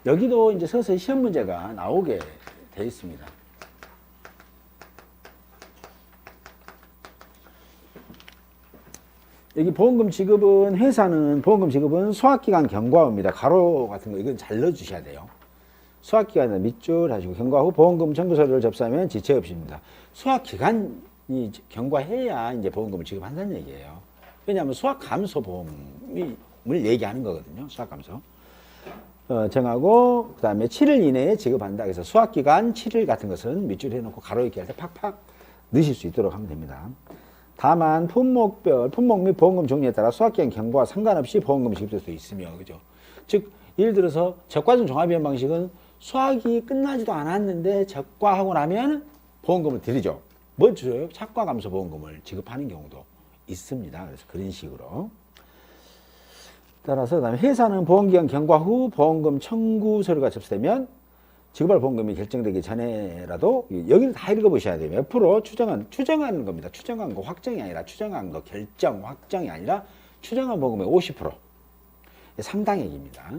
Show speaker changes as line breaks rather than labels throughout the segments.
여기도 이제 서서히 시험 문제가 나오게 돼 있습니다. 여기 보험금 지급은, 회사는 보험금 지급은 수학기간 경과입니다. 가로 같은 거 이건 잘 넣어주셔야 돼요. 수학기간에 밑줄 하시고 경과 후 보험금 청구서류를 접수하면 지체 없이입니다. 수학기간이 경과해야 이제 보험금을 지급한다는 얘기예요. 왜냐하면 수학감소보험을 얘기하는 거거든요. 수학감소. 정하고 그 다음에 7일 이내에 지급한다. 그래서 수학기간 7일 같은 것은 밑줄 해놓고 가로 이렇게 할 때 팍팍 넣으실 수 있도록 하면 됩니다. 다만 품목 및 보험금 종류에 따라 수학기간 경과와 상관없이 보험금이 지급될 수 있으며, 그죠? 즉 예를 들어서 적과점 종합위험 방식은 수학이 끝나지도 않았는데 적과하고 나면 보험금을 드리죠. 뭐 줘요? 착과감소 보험금을 지급하는 경우도 있습니다. 그래서 그런 식으로. 따라서 그다음에 회사는 보험기간 경과 후 보험금 청구 서류가 접수되면 지급할 보험금이 결정되기 전에라도 여기를 다 읽어보셔야 돼요. 몇 프로 추정하는 겁니다. 추정한 거 확정이 아니라 추정한 거 결정 확정이 아니라 추정한 보험금의 50% 상당액입니다.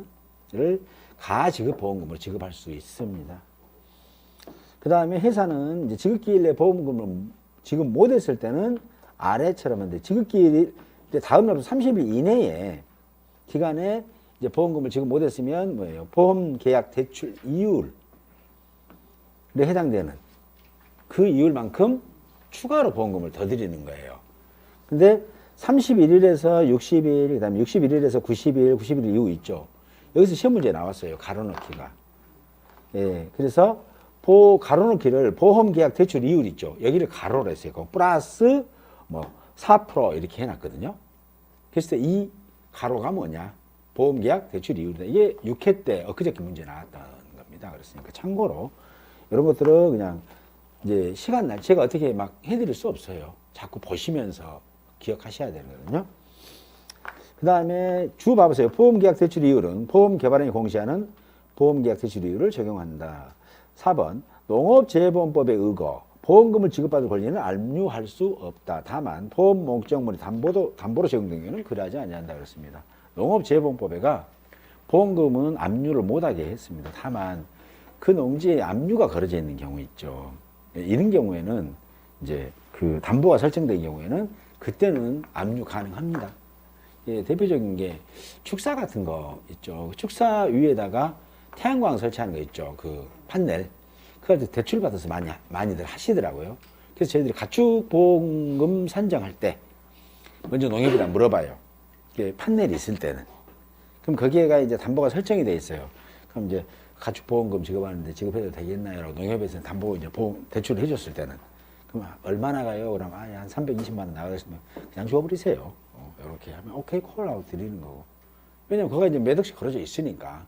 를 가지급 보험금으로 지급할 수 있습니다. 그 다음에 회사는 이제 지급기일 내 보험금을 지급 못했을 때는 아래처럼 하는데 지급기일 다음 날부터 30일 이내에 기간에 이제 보험금을 지급 못했으면 뭐예요? 보험계약 대출 이율에 해당되는 그 이율만큼 추가로 보험금을 더 드리는 거예요. 근데 31일에서 60일, 그 다음에 61일에서 90일, 90일 이후 있죠. 여기서 시험 문제 나왔어요. 가로넣기가. 예, 그래서 가로넣기를 보험계약 대출 이율 있죠. 여기를 가로로 했어요. 플러스 뭐 4% 이렇게 해놨거든요. 그래서 이 가로가 뭐냐? 보험계약 대출 이율이다. 이게 6회 때 엊그저께 문제 나왔던 겁니다. 그렇으니까 참고로 이런 것들은 그냥 이제 시간 날 제가 어떻게 막 해드릴 수 없어요. 자꾸 보시면서 기억하셔야 되거든요. 그 다음에 주 봐보세요. 보험계약 대출 이율은 보험개발원이 공시하는 보험계약 대출 이율을 적용한다. 4번 농업재해보험법에 의거 보험금을 지급받을 권리는 압류할 수 없다. 다만 보험 목적물이 담보로 제공된 경우는 그러하지 아니한다 그렇습니다. 농업재해보험법에가 보험금은 압류를 못하게 했습니다. 다만 그 농지에 압류가 걸어져 있는 경우 있죠. 이런 경우에는 이제 그 담보가 설정된 경우에는 그때는 압류 가능합니다. 예, 대표적인 게 축사 같은 거 있죠. 축사 위에다가 태양광 설치하는 거 있죠. 그 판넬. 그걸 대출 받아서 많이들 하시더라고요. 그래서 저희들이 가축보험금 산정할 때 먼저 농협에다 물어봐요. 이게 판넬이 있을 때는. 그럼 거기에가 이제 담보가 설정이 돼 있어요. 그럼 이제 가축보험금 지급하는데 지급해도 되겠나요? 라고 농협에서 담보 이제 대출을 해줬을 때는. 그럼 얼마나 가요? 그럼 한 320만 원 나가겠으면 그냥 줘버리세요. 이렇게 하면 오케이 콜 하고 드리는 거고. 왜냐면 그거 이제 몇 억씩 걸어져 있으니까.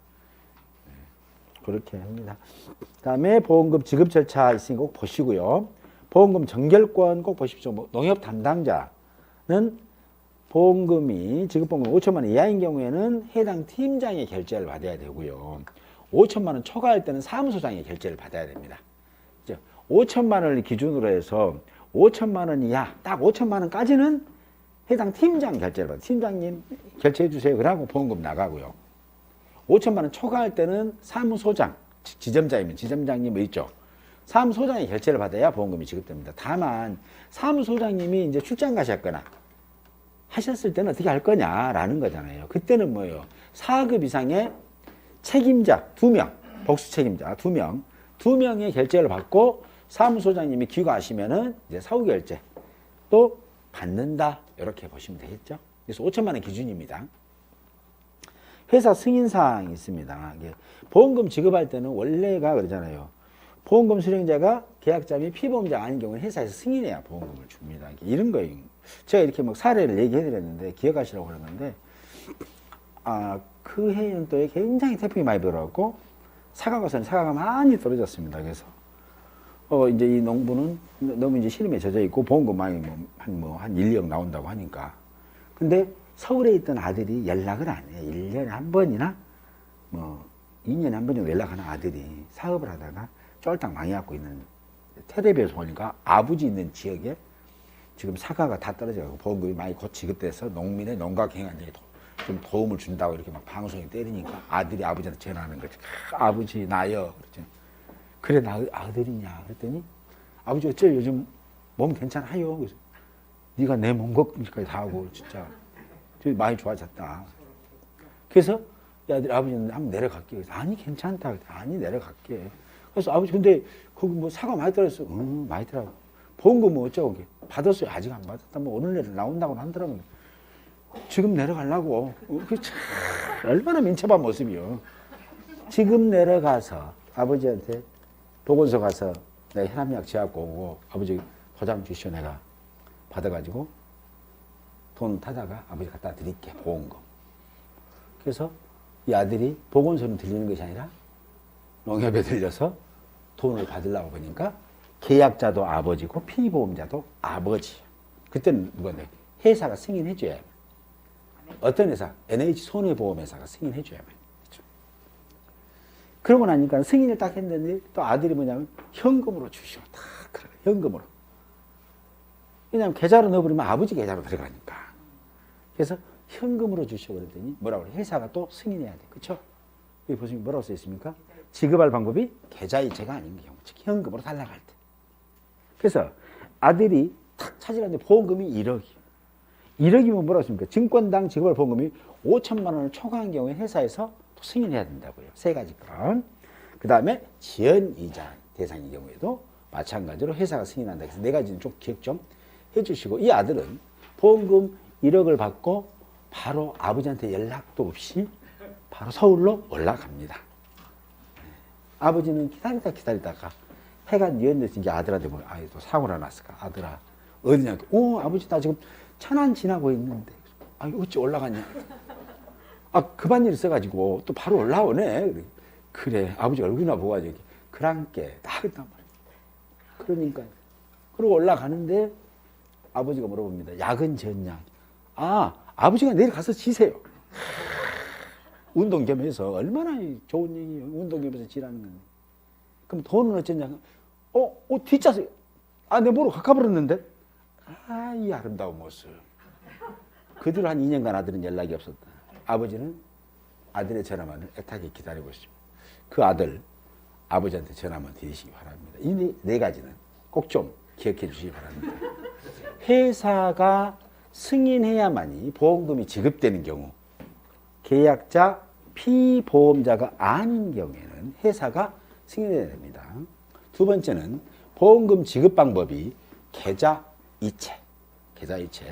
그렇게 합니다. 그 다음에 보험금 지급 절차 있으니까 꼭 보시고요. 보험금 정결권 꼭 보십시오. 농협 담당자는 지급보험금 5천만 원 이하인 경우에는 해당 팀장의 결재를 받아야 되고요. 5천만 원 초과할 때는 사무소장의 결재를 받아야 됩니다. 5천만 원을 기준으로 해서 5천만 원 이하, 딱 5천만 원까지는 해당 팀장 결재를 받아요. 팀장님 결제해 주세요. 그러고 보험금 나가고요. 5천만 원 초과할 때는 사무소장, 지점장이면 지점장님 뭐 있죠. 사무소장의 결제를 받아야 보험금이 지급됩니다. 다만 사무소장님이 이제 출장 가셨거나 하셨을 때는 어떻게 할 거냐라는 거잖아요. 그때는 뭐예요? 4급 이상의 책임자 2명, 복수 책임자 2명, 2명의 결제를 받고 사무소장님이 귀가하시면은 이제 사후 결제 또 받는다. 이렇게 보시면 되겠죠. 그래서 5천만 원 기준입니다. 회사 승인사항이 있습니다. 보험금 지급할 때는 원래가 그러잖아요. 보험금 수령자가 계약자 및 피보험자가 아닌 경우는 회사에서 승인해야 보험금을 줍니다. 이런 거예요. 제가 이렇게 막 사례를 얘기해드렸는데 기억하시라고 그러는데 그 해에는 또 굉장히 태풍이 많이 불어갖고 사과가 많이 떨어졌습니다. 그래서 이제 이 농부는 너무 이제 시름에 젖어 있고 보험금 많이 한 1, 2억 나온다고 하니까. 근데 서울에 있던 아들이 연락을 안 해요. 1년에 한 번이나 2년에 한 번 정도 연락하는 아들이 사업을 하다가 쫄딱 망해갖고 있는 텔레비에서 보니까 아버지 있는 지역에 지금 사과가 다 떨어져가지고 보험금이 많이 곧 지급돼서 농민의 농가 경영안정이 좀 도움을 준다고 이렇게 막 방송에 때리니까 아들이 아버지한테 전화하는 거지. 아버지 나요. 그랬지. 그래 나 아들이냐 그랬더니 아버지 어째 요즘 몸 괜찮아요. 그래서 네가 내 몸 걱정까지 다 하고 진짜 많이 좋아졌다. 그래서 야, 아버지는 한번 내려갈게. 그래서 아니 괜찮다. 아니 내려갈게. 그래서 아버지 근데 거기 뭐 사과 많이 들었어. 많이 들어. 보험금 뭐 어쩌고 받았어요. 아직 안 받았다. 뭐 오늘 내일 나온다고 하더라고요. 지금 내려가려고. 그 참 얼마나 민첩한 모습이요. 지금 내려가서 아버지한테 보건소 가서 내가 혈압약 재갖고 오고 아버지 도장 주시오 내가 받아가지고 돈 타다가 아버지 갖다 드릴게 보험금. 그래서 이 아들이 보건소는 들리는 것이 아니라 농협에 들려서 돈을 받으려고 보니까 계약자도 아버지고 피보험자도 아버지. 그때는 누가 내 회사가 승인해줘야 해. 어떤 회사? NH 손해보험회사가 승인해줘야 해. 그렇죠? 그러고 나니까 승인을 딱 했는데 또 아들이 뭐냐면 현금으로 주시오. 다 그래 현금으로. 왜냐하면 계좌로 넣어버리면 아버지 계좌로 들어가니까. 그래서 현금으로 주시오 그랬더니 뭐라고 그래? 회사가 또 승인해야 돼. 그렇죠? 여기 보시면 뭐라고 써 있습니까? 지급할 방법이 계좌이체가 아닌 경우, 즉 현금으로 달라갈 때. 그래서 아들이 탁 찾으려는데 보험금이 1억이에요. 1억이면 뭐라고 했습니까? 증권당 지급할 보험금이 5천만 원을 초과한 경우에 회사에서 또 승인해야 된다고요. 세 가지 건. 그 다음에 지연이자 대상인 경우에도 마찬가지로 회사가 승인한다. 그래서 네 가지는 좀 기억 좀 해주시고 이 아들은 보험금 1억을 받고 바로 아버지한테 연락도 없이 바로 서울로 올라갑니다. 아버지는 기다리다가 해가 뉘었는데 이제 아들한테 뭐, 또 사고가 났을까? 아들아, 어디냐? 아버지 나 지금 천안 지나고 있는데. 어찌 올라갔냐? 급한 일 있어가지고 또 바로 올라오네. 그래, 아버지 얼굴이나 보고 가지고 그랑께 딱 했단 말이야. 그러니까. 그리고 올라가는데 아버지가 물어봅니다. 야근 전량. 아버지가 내일 가서 지세요. 운동 겸해서 얼마나 좋은 얘기예요. 운동 겸해서 지라는 건데. 그럼 돈은 어쩌냐? 뒷좌석. 내 모르고 가까버렸는데? 이 아름다운 모습. 그 뒤로 한 2년간 아들은 연락이 없었다. 아버지는 아들의 전화만을 애타게 기다리고 있습니다. 그 아들, 아버지한테 전화만 드리시기 바랍니다. 이 네 가지는 꼭 좀 기억해 주시기 바랍니다. 회사가 승인해야만이 보험금이 지급되는 경우, 계약자, 피보험자가 아닌 경우에는 회사가 승인해야 됩니다. 두 번째는 보험금 지급 방법이 계좌이체,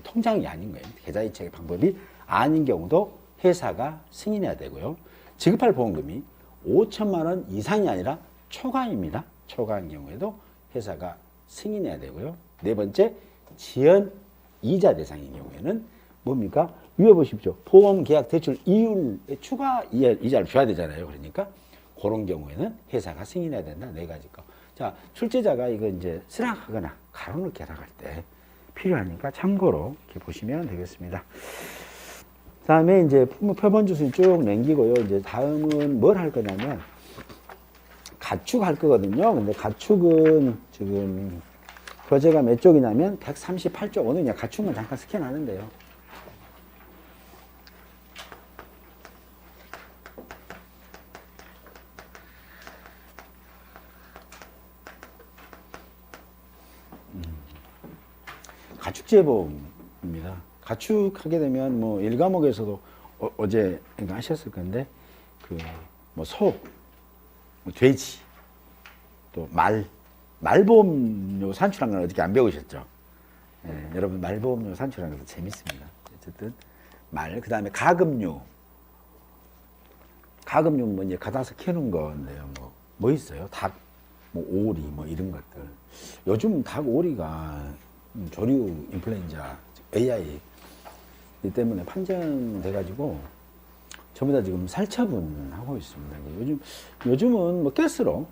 통장이 아닌 거예요. 계좌이체 방법이 아닌 경우도 회사가 승인해야 되고요. 지급할 보험금이 5천만 원 이상이 아니라 초과입니다. 초과한 경우에도 회사가 승인해야 되고요. 네 번째, 지연 이자 대상인 경우에는 뭡니까? 위에 보십시오. 보험 계약 대출 이율에 추가 이자를 줘야 되잖아요. 그러니까 그런 경우에는 회사가 승인해야 된다. 네 가지 거. 자, 출제자가 이거 이제 쓰락하거나 가로넣기 나갈 때 필요하니까 참고로 이렇게 보시면 되겠습니다. 다음에 이제 표본 주수는 쭉 남기고요. 이제 다음은 뭘 할 거냐면 가축 할 거거든요. 근데 가축은 지금 교재가 몇 쪽이냐면 138쪽. 오늘 그냥 가축만 잠깐 스캔하는데요. 가축재보험입니다. 가축하게 되면 뭐 1과목에서도 어제 하셨을 건데 뭐 소, 뭐 돼지, 또 말보험료 산출한 건 어떻게 안 배우셨죠? 여러분 말보험료 산출하는 것도 재밌습니다. 어쨌든 그 다음에 가금류 뭐 이제 가다서 키우는 건데요. 뭐 있어요? 닭, 뭐 오리, 뭐 이런 것들. 요즘 닭, 오리가 조류 인플루엔자, AI 이 때문에 판정돼가지고 전부 다 지금 살처분하고 있습니다. 요즘은 뭐 가스로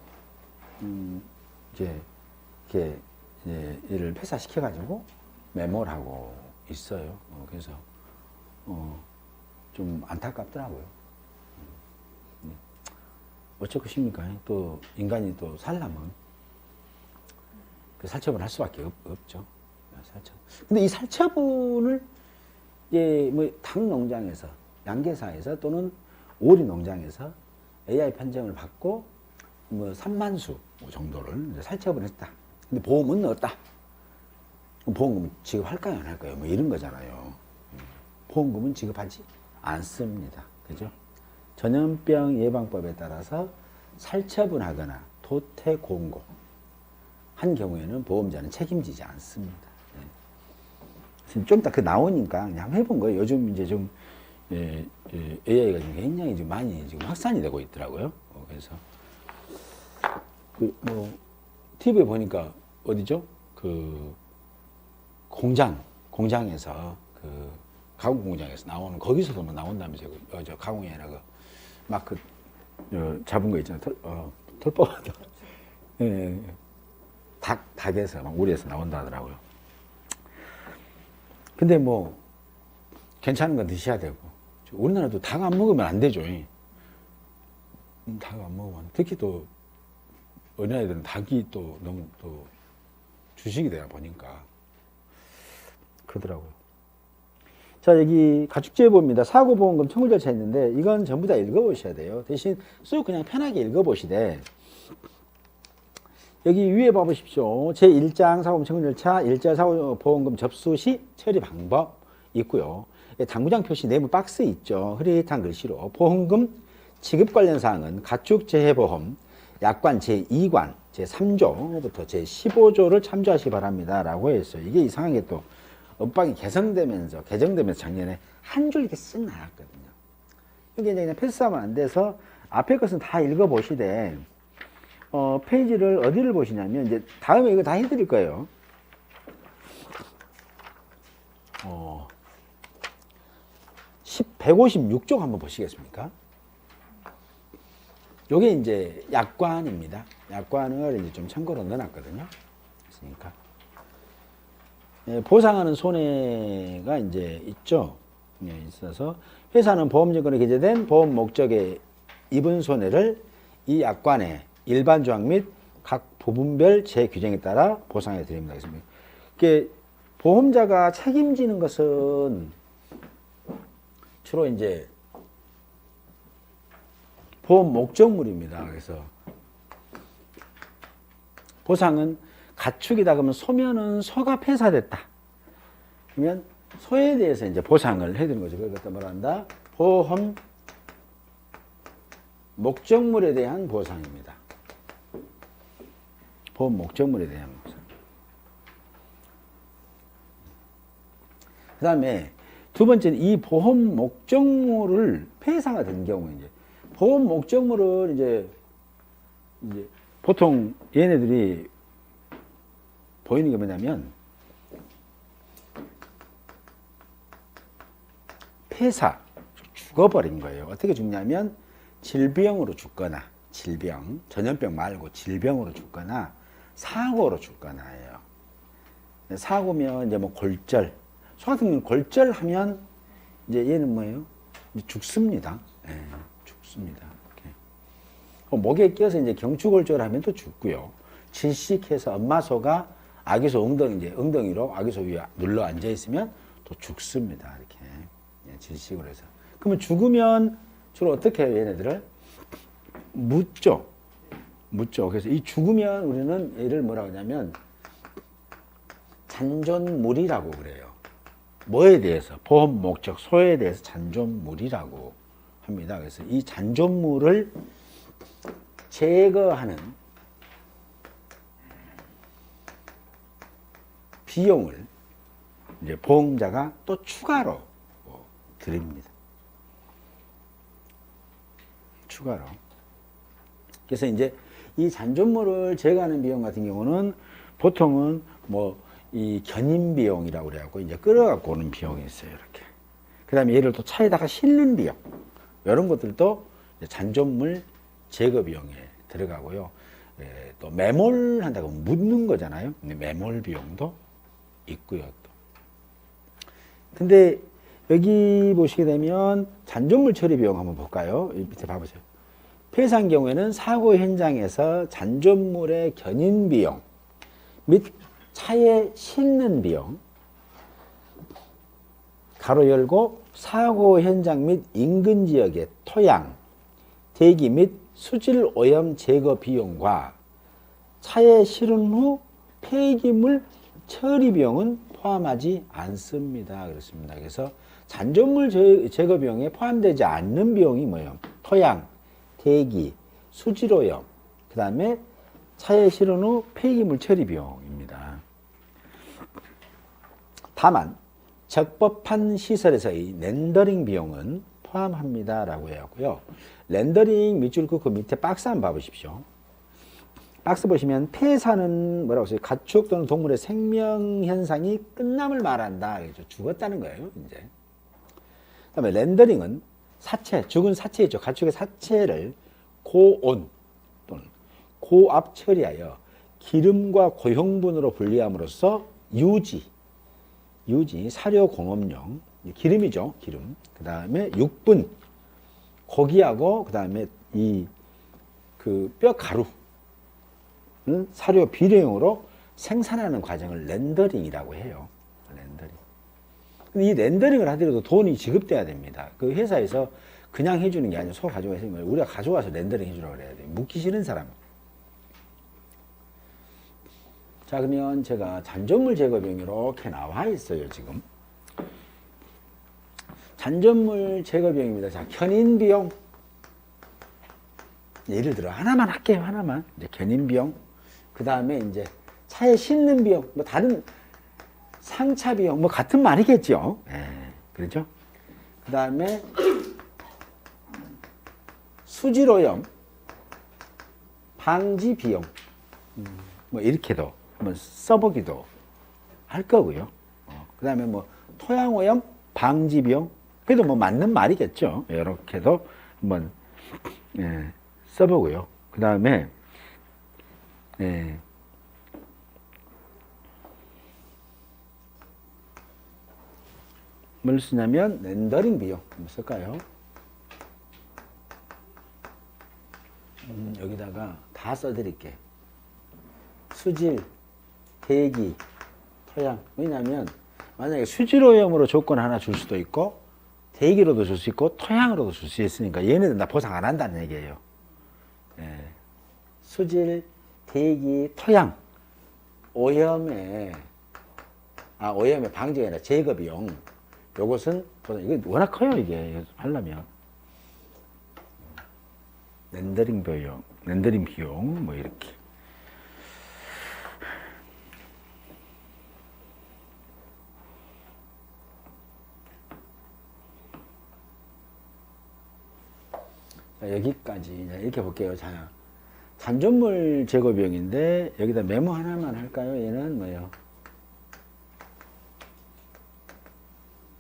이렇게 이를 폐사시켜가지고 매몰하고 있어요. 그래서 좀 안타깝더라고요. 어쩔 것입니까? 또 인간이 또 살려면 그 살처분할 수밖에 없죠. 살처분. 근데 이 살처분을 닭 농장에서 양계사에서 또는 오리 농장에서 AI 판정을 받고 뭐 3만 수 정도를 이제 살처분을 했다. 근데 보험은 넣었다. 보험금 지급할까요, 안 할까요? 뭐 이런 거잖아요. 보험금은 지급하지 않습니다. 그죠? 전염병 예방법에 따라서 살처분하거나 도태 공고 한 경우에는 보험자는 책임지지 않습니다. 좀 이따 그 나오니까 그냥 한번 해본 거예요. 요즘 이제 좀 AI가 좀 굉장히 좀 많이 지금 확산이 되고 있더라고요. 그래서 뭐 TV에 보니까 어디죠? 그 공장에서 그 가공 공장에서 나오는 거기서도 뭐 나온다면서요. 저 가공이 아니라 막 잡은 거 있잖아요. 털뽑아도 예, 닭에서 막 우리에서 나온다 하더라고요. 근데 뭐 괜찮은 건 드셔야 되고 우리나라도 닭 안 먹으면 안 되죠. 닭 안 먹으면 특히 또 어린아이들은 닭이 또 너무 또 주식이 되다 보니까 그러더라고요. 자, 여기 가축재보입니다. 사고보험금 청구 절차 있는데 이건 전부 다 읽어보셔야 돼요. 대신 쭉 그냥 편하게 읽어보시되 여기 위에 봐보십시오. 제1장 사고보험 청구 절차, 일자 사고보험금 접수 시 처리 방법 있고요. 당구장 표시 네모 박스 있죠. 흐릿한 글씨로 보험금 지급 관련 사항은 가축재해보험 약관 제2관 제3조부터 제15조를 참조하시기 바랍니다. 라고 했어요. 이게 이상하게 또 법방이 개정되면서 작년에 한 줄 이렇게 쓱 나왔거든요. 이게 이제 그냥 패스하면 안 돼서 앞에 것은 다 읽어보시되 페이지를 어디를 보시냐면 이제 다음에 이거 다 해드릴 거예요. 156쪽 한번 보시겠습니까? 요게 이제 약관입니다. 약관을 이제 좀 참고로 넣어놨거든요. 그러니까 보상하는 손해가 이제 있죠. 있어서 회사는 보험증권에 기재된 보험 목적에 입은 손해를 이 약관의 일반 조항 및 각 부분별 재규정에 따라 보상해 드립니다. 이게 보험자가 책임지는 것은 주로 이제 보험 목적물입니다. 그래서 보상은 가축이다 그러면 소면은 소가 폐사됐다. 그러면 소에 대해서 이제 보상을 해드리는 거죠. 그것도 뭐라 한다? 보험 목적물에 대한 보상입니다. 보험 목적물에 대한 보상. 그 다음에 두 번째는 이 보험 목적물을 폐사가 된 경우에 이제 보험 목적물을 이제 보통 얘네들이 보이는 게 뭐냐면 폐사, 죽어버린 거예요. 어떻게 죽냐면 질병으로 죽거나 전염병 말고 질병으로 죽거나 사고로 죽거나 해요. 사고면 이제 뭐 골절, 소 같은 경우는 골절하면 이제 얘는 뭐예요? 이제 죽습니다. 예, 죽습니다. 이렇게. 목에 껴서 이제 경추골절하면 또 죽고요. 질식해서 엄마 소가 아기 소 엉덩이로 아기 소 위에 눌러 앉아 있으면 또 죽습니다. 이렇게 질식을 해서. 그러면 죽으면 주로 어떻게 해요? 얘네들을 묻죠. 그래서 이 죽으면 우리는 얘를 뭐라고 하냐면 잔존물이라고 그래요. 뭐에 대해서? 보험 목적 소에 대해서 잔존물이라고 합니다. 그래서 이 잔존물을 제거하는 비용을 이제 보험자가 또 추가로 드립니다. 추가로. 그래서 이제 이 잔존물을 제거하는 비용 같은 경우는 보통은 뭐 이 견인 비용이라고 그래갖고 이제 끌어갖고 오는 비용이 있어요. 이렇게. 그 다음에 얘를 또 차에다가 싣는 비용. 이런 것들도 잔존물 제거 비용에 들어가고요. 또 매몰한다고 묻는 거잖아요. 매몰 비용도 있고요. 또. 근데 여기 보시게 되면 잔존물 처리 비용 한번 볼까요? 밑에 봐보세요. 폐사한 경우에는 사고 현장에서 잔존물의 견인 비용 및 차에 싣는 비용 가로 열고 사고 현장 및 인근 지역의 토양, 대기 및 수질 오염 제거 비용과 차에 실은 후 폐기물 처리 비용은 포함하지 않습니다. 그렇습니다. 그래서 잔존물 제거 비용에 포함되지 않는 비용이 뭐예요? 토양, 대기, 수질 오염, 그 다음에 차에 실은 후 폐기물 처리 비용입니다. 다만 적법한 시설에서의 렌더링 비용은 포함합니다 라고 해왔고요. 렌더링 밑줄 긋고 밑에 박스 한번 봐보십시오. 박스 보시면 폐사는 뭐라고 써요? 가축 또는 동물의 생명 현상이 끝남을 말한다. 그렇죠? 죽었다는 거예요. 이제. 그다음에 렌더링은 사체, 죽은 사체이죠. 가축의 사체를 고온 또는 고압 처리하여 기름과 고형분으로 분리함으로써 유지, 사료 공업용, 기름이죠. 기름. 그 다음에 육분, 고기하고 그 다음에 그 뼈 가루, 사료 비료용으로 생산하는 과정을 렌더링이라고 해요. 렌더링. 근데 이 렌더링을 하더라도 돈이 지급돼야 됩니다. 그 회사에서 그냥 해주는 게 아니라 소 가져가서 우리가 가져와서 렌더링 해주라고 그래야 돼요. 묻기 싫은 사람. 자, 그러면 제가 잔존물 제거 비용이 이렇게 나와 있어요, 지금. 잔존물 제거 비용입니다. 자, 견인 비용. 예를 들어 하나만 할게요. 하나만. 이제 견인 비용. 그 다음에 이제 차에 싣는 비용, 뭐 다른 상차 비용, 뭐 같은 말이겠죠. 그렇죠? 그 다음에 수질 오염 방지 비용, 뭐 이렇게도 한번 써보기도 할 거고요. 그 다음에 뭐 토양 오염 방지 비용, 그래도 뭐 맞는 말이겠죠. 이렇게도 한번 써보고요. 그 다음에 뭘 쓰냐면 렌더링 비용 한번 쓸까요? 여기다가 다 써드릴게. 수질, 대기, 토양. 왜냐하면 만약에 수질 오염으로 조건 하나 줄 수도 있고 대기로도 줄 수 있고 토양으로도 줄 수 있으니까 얘네들 다 보상 안 한다는 얘기예요. 수질, 대기, 토양, 오염의 방지가 아니라 제거 비용. 요것은 이게 워낙 커요, 이게 하려면. 렌더링 비용, 뭐 이렇게. 자, 여기까지 이렇게 볼게요. 자, 잔존물 제거 비용인데 여기다 메모 하나만 할까요? 얘는 뭐예요?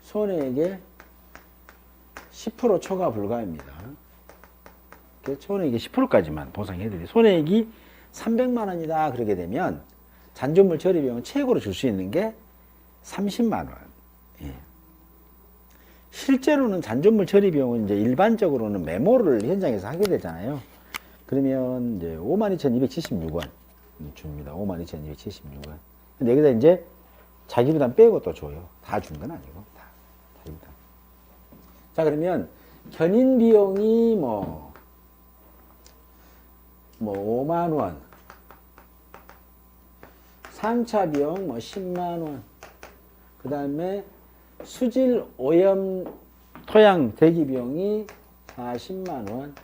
손해액의 10% 초과 불가입니다. 손해액이 10%까지만 보상해드려요. 손해액이 300만 원이다 그러게 되면 잔존물 처리 비용은 최고로 줄 수 있는 게 30만 원. 예. 실제로는 잔존물 처리 비용은 이제 일반적으로는 메모를 현장에서 하게 되잖아요. 그러면 이제 52,276원 줍니다. 52,276원. 근데 여기다 이제 자기 부담 빼고 또 줘요. 다 준 건 아니고 다 자기 부담. 자, 그러면 견인 비용이 뭐 5만 원, 상차 비용 10만 원, 그 다음에 수질 오염 토양 대기 비용이 40만 원,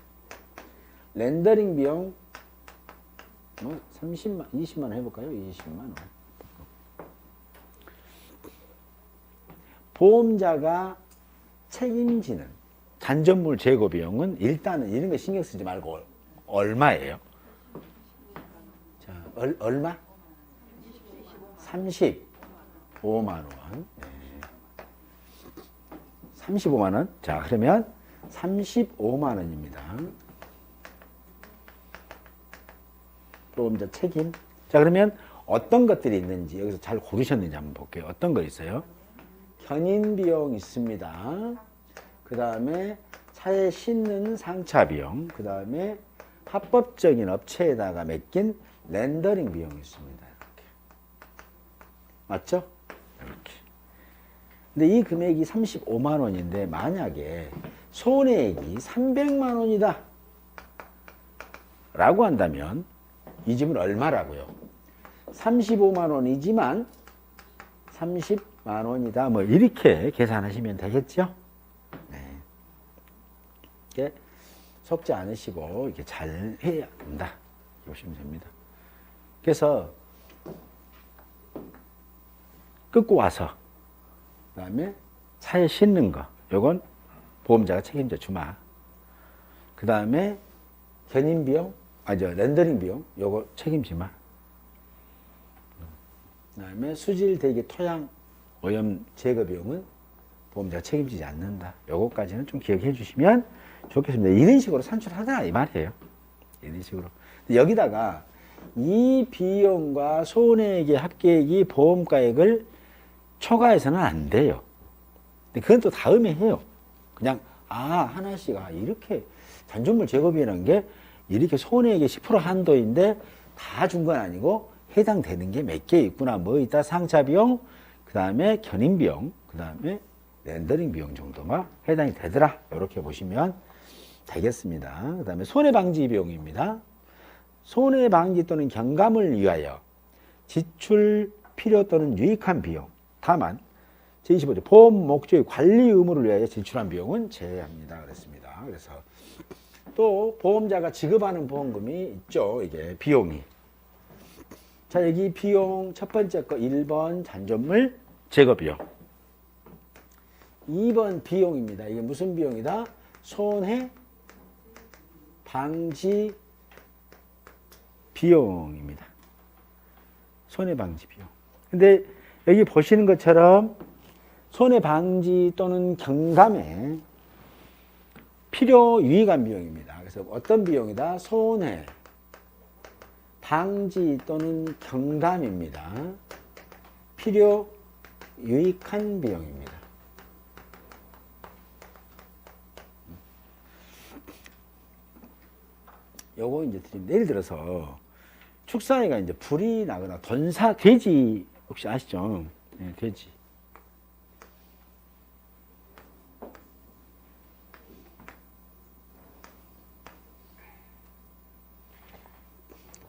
렌더링 비용 20만 원 해볼까요? 20만 원. 보험자가 책임지는 잔존물 제거 비용은 일단은 이런 거 신경 쓰지 말고 얼마예요? 자, 얼마? 35만 원. 네. 35만 원. 자, 그러면 35만 원입니다. 보험자 책임. 자, 그러면 어떤 것들이 있는지 여기서 잘 고르셨는지 한번 볼게요. 어떤 거 있어요? 견인 비용 있습니다. 그 다음에 차에 싣는 상차 비용. 그 다음에 합법적인 업체에다가 맡긴 렌더링 비용이 있습니다. 이렇게. 맞죠? 이렇게. 근데 이 금액이 35만 원인데 만약에 손해액이 300만 원이다 라고 한다면 이 집은 얼마라고요? 35만 원이지만 30만 원이다. 뭐 이렇게 계산하시면 되겠죠? 네. 이렇게 속지 않으시고 이렇게 잘 해야 된다. 보시면 됩니다. 그래서 끊고 와서 그다음에 차에 싣는 거 요건 보험자가 책임져 주마. 그다음에 견인 비용, 렌더링 비용 요거 책임지 마. 그다음에 수질 대기 토양 오염 제거 비용은 보험자가 책임지지 않는다. 요거까지는 좀 기억해 주시면 좋겠습니다. 이런 식으로 산출하자 이 말이에요. 이런 식으로. 여기다가 이 비용과 손해액의 합계액이 보험가액을 초과해서는 안 돼요. 근데 그건 또 다음에 해요. 그냥 하나씩 이렇게 단전물 제거비라는 게 이렇게 손해액의 10% 한도인데 다 준 건 아니고 해당되는 게 몇 개 있구나. 뭐 있다. 상차 비용, 그 다음에 견인 비용, 그 다음에 렌더링 비용 정도가 해당이 되더라. 이렇게 보시면 되겠습니다. 그 다음에 손해방지 비용입니다. 손해방지 또는 경감을 위하여 지출 필요 또는 유익한 비용. 다만 제25조 보험 목적의 관리 의무를 위하여 지출한 비용은 제외합니다. 그랬습니다. 그래서 또 보험자가 지급하는 보험금이 있죠. 이게 비용이. 자, 여기 비용 첫 번째 거 1번 잔존물 제거 비용. 2번 비용입니다. 이게 무슨 비용이다? 손해 방지 비용입니다. 손해 방지 비용. 근데 여기 보시는 것처럼 손해 방지 또는 경감에 필요 유익한 비용입니다. 그래서 어떤 비용이다? 손해 방지 또는 경감입니다. 필요 유익한 비용입니다. 요거 이제 드립니다. 예를 들어서 축사에가 이제 불이 나거나 돼지 혹시 아시죠? 네, 돼지.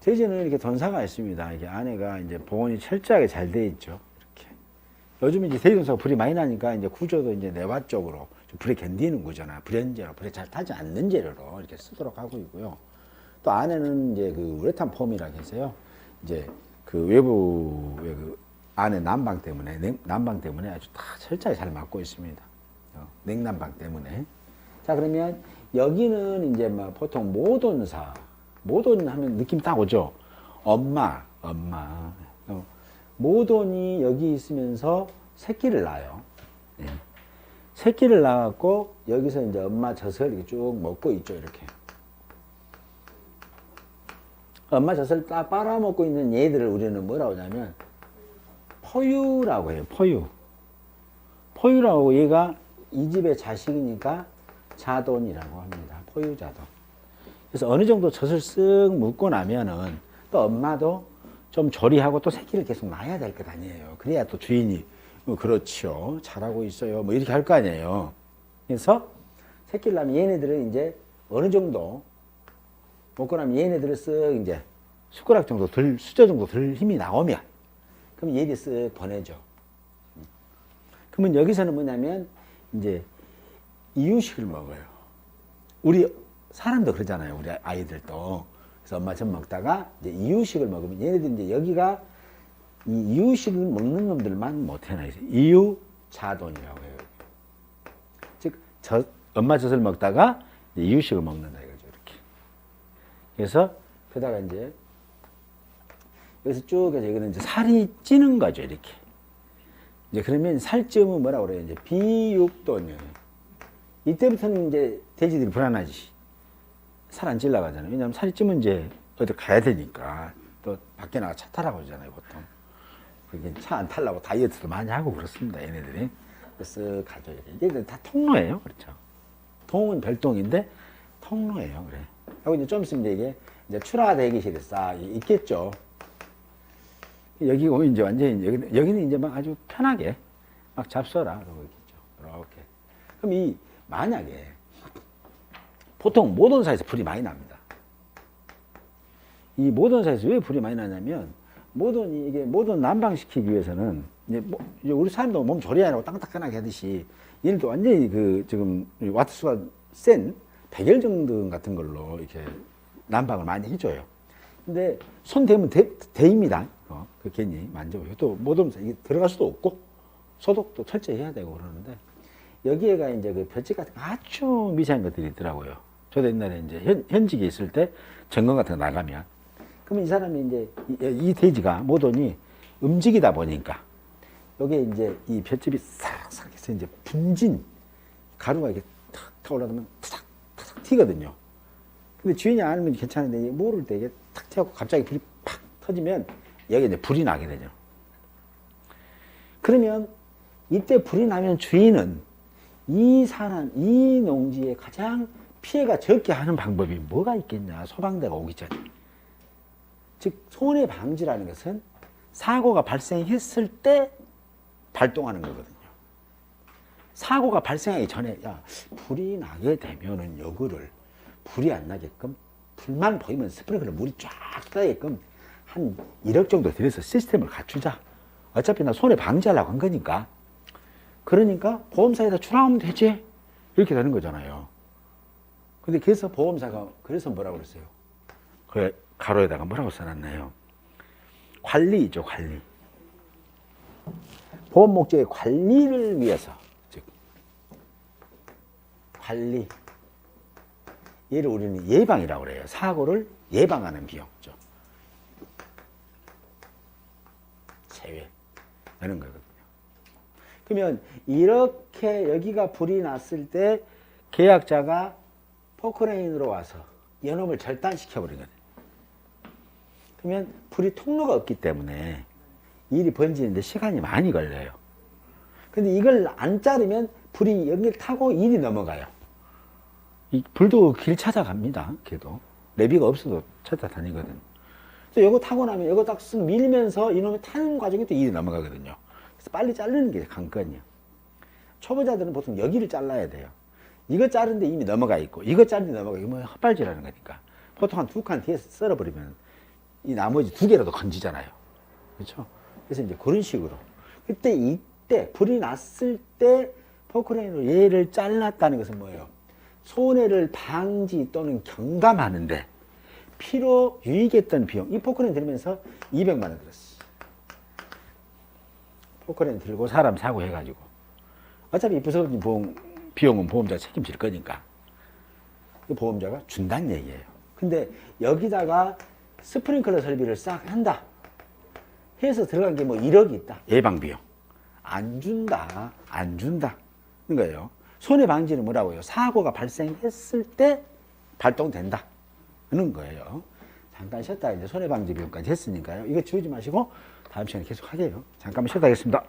돼지는 이렇게 돈사가 있습니다. 이게 안에가 이제 보온이 철저하게 잘 돼 있죠. 이렇게. 요즘 이제 돼지 돈사가 불이 많이 나니까 이제 구조도 이제 내화 쪽으로 불에 견디는 구조나 불연재로 불에 잘 타지 않는 재료로 이렇게 쓰도록 하고 있고요. 또 안에는 이제 그 우레탄 폼이라고 해서요. 이제 그 외부의 그 안에 난방 때문에 아주 다 철저하게 잘 막고 있습니다. 냉난방 때문에. 자, 그러면 여기는 이제 막 보통 모돈사, 모돈 하면 느낌 딱 오죠? 엄마. 모돈이 여기 있으면서 새끼를 낳아요. 네. 새끼를 낳았고, 여기서 이제 엄마 젖을 이렇게 쭉 먹고 있죠, 이렇게. 엄마 젖을 딱 빨아먹고 있는 얘들을 우리는 뭐라고 하냐면, 포유라고 해요, 포유. 포유라고 얘가 이 집의 자식이니까 자돈이라고 합니다. 포유자돈. 그래서 어느 정도 젖을 쓱 묻고 나면은 또 엄마도 좀 조리하고 또 새끼를 계속 낳아야 될 것 아니에요. 그래야 또 주인이 그렇죠. 잘하고 있어요. 뭐 이렇게 할 거 아니에요. 그래서 새끼를 낳으면 얘네들은 이제 어느 정도 먹고 나면 얘네들을 쓱 이제 숟가락 정도 수저 정도 들 힘이 나오면 그럼 얘들이 쓱 보내죠. 그러면 여기서는 뭐냐면 이제 이유식을 먹어요. 우리 사람도 그러잖아요. 우리 아이들도. 그래서 엄마 젖 먹다가 이제 이유식을 먹으면 얘네들 이제 여기가 이 이유식을 먹는 놈들만 못 해놔요. 이유자돈이라고 해요. 즉, 엄마 젖을 먹다가 이유식을 먹는다 이거죠. 이렇게. 그래서 그러다가 이제 여기서 쭉 해서 여기는 이제 살이 찌는 거죠. 이렇게. 이제 그러면 살찌우면 뭐라고 그래요? 이제 비육돈이에요. 이때부터는 이제 돼지들이 불안하지. 살 안 찔러 가잖아요. 왜냐하면 살이 찌면 이제 어디 가야 되니까. 또 밖에 나가 차 타라고 하잖아요, 보통. 그게 차 안 타려고 다이어트도 많이 하고 그렇습니다, 얘네들이. 그래서 가죠. 얘들 다 통로예요, 그렇죠. 통은 별동인데 통로예요, 그래. 하고 이제 좀 있으면 이게 이제 출하 대기실에 싹 있겠죠. 여기 오면 이제 완전히 여기는 이제 막 아주 편하게 막 잡숴라 그러고 있겠죠. 이렇게. 그럼 이 만약에 보통 모던사에서 불이 많이 납니다. 이 모던사에서 왜 불이 많이 나냐면 모던 난방시키기 위해서는 이제 우리 사람도 몸 조리하라고 땅따끈하게 하듯이 얘는 또 완전히 그 지금 와트수가 센 백열전등 같은 걸로 이렇게 난방을 많이 해줘요. 근데 손 대면 대입니다. 그 괜히 만져보고 또 모던사 이게 들어갈 수도 없고 소독도 철저히 해야 되고 그러는데 여기에가 이제 그 볏짚 같은 아주 미세한 것들이 있더라고요. 저도 옛날에 이제 현직에 있을 때 점검 같은 거 나가면 그러면 이 사람이 이제 이 돼지가 모던이 움직이다 보니까 여기에 이제 이 볏짚이 싹싹 해서 이제 분진 가루가 이렇게 탁 타올라오면 타삭 타삭 튀거든요. 근데 주인이 알면 괜찮은데 모를 때 이게 탁 튀어갖고 갑자기 불이 팍 터지면 여기 이제 불이 나게 되죠. 그러면 이때 불이 나면 주인은 이 농지에 가장 피해가 적게 하는 방법이 뭐가 있겠냐? 소방대가 오기 전에. 즉 손해 방지라는 것은 사고가 발생했을 때 발동하는 거거든요. 사고가 발생하기 전에 불이 나게 되면은 요거를 불이 안 나게끔 불만 보이면 스프링클러 물이 쫙 떠게끔 한 1억 정도 들여서 시스템을 갖추자. 어차피 나 손해 방지하려고 한 거니까. 그러니까 보험사에다 출하하면 되지. 이렇게 되는 거잖아요. 근데 그래서 보험사가 그래서 뭐라고 그랬어요? 그 가로에다가 뭐라고 써놨나요? 관리죠, 관리. 보험 목적의 관리를 위해서, 즉 관리. 얘를 우리는 예방이라고 그래요. 사고를 예방하는 비용이죠. 제외. 이런 거거든요. 그러면 이렇게 여기가 불이 났을 때 계약자가 포크레인으로 와서 연업을 절단시켜 버리거든요. 그러면 불이 통로가 없기 때문에 일이 번지는데 시간이 많이 걸려요. 근데 이걸 안 자르면 불이 여기를 타고 일이 넘어가요. 이 불도 길 찾아갑니다. 걔도 내비가 없어도 찾아다니거든. 그래서 이거 타고 나면 이거 딱 쓱 밀면서 이놈이 타는 과정에 또 일이 넘어가거든요. 그래서 빨리 자르는 게 관건이에요. 초보자들은 보통 여기를 잘라야 돼요. 이거 자르는데 이미 넘어가 있고 이거 자르는데 넘어가 있고 뭐 헛발질하는 거니까 보통 한 2칸 뒤에서 썰어버리면 이 나머지 2개라도 건지잖아요. 그렇죠? 그래서 이제 그런 식으로 이때 불이 났을 때 포크레인으로 얘를 잘랐다는 것은 뭐예요? 손해를 방지 또는 경감하는데 필요 유익했던 비용. 이 포크레인 들면서 200만 원 들었어. 포크레인 들고 사람 사고 해가지고 어차피 부서진 비용은 보험자가 책임질 거니까 보험자가 준다는 얘기예요. 근데 여기다가 스프링클러 설비를 싹 한다 해서 들어간 게 뭐 1억이 있다. 예방비용. 안 준다. 는 거예요. 손해방지는 뭐라고요? 사고가 발생했을 때 발동된다. 그런 거예요. 잠깐 쉬었다가 이제 손해방지 비용까지 했으니까요. 이거 지우지 마시고 다음 시간에 계속 하게요. 잠깐만 쉬었다 하겠습니다.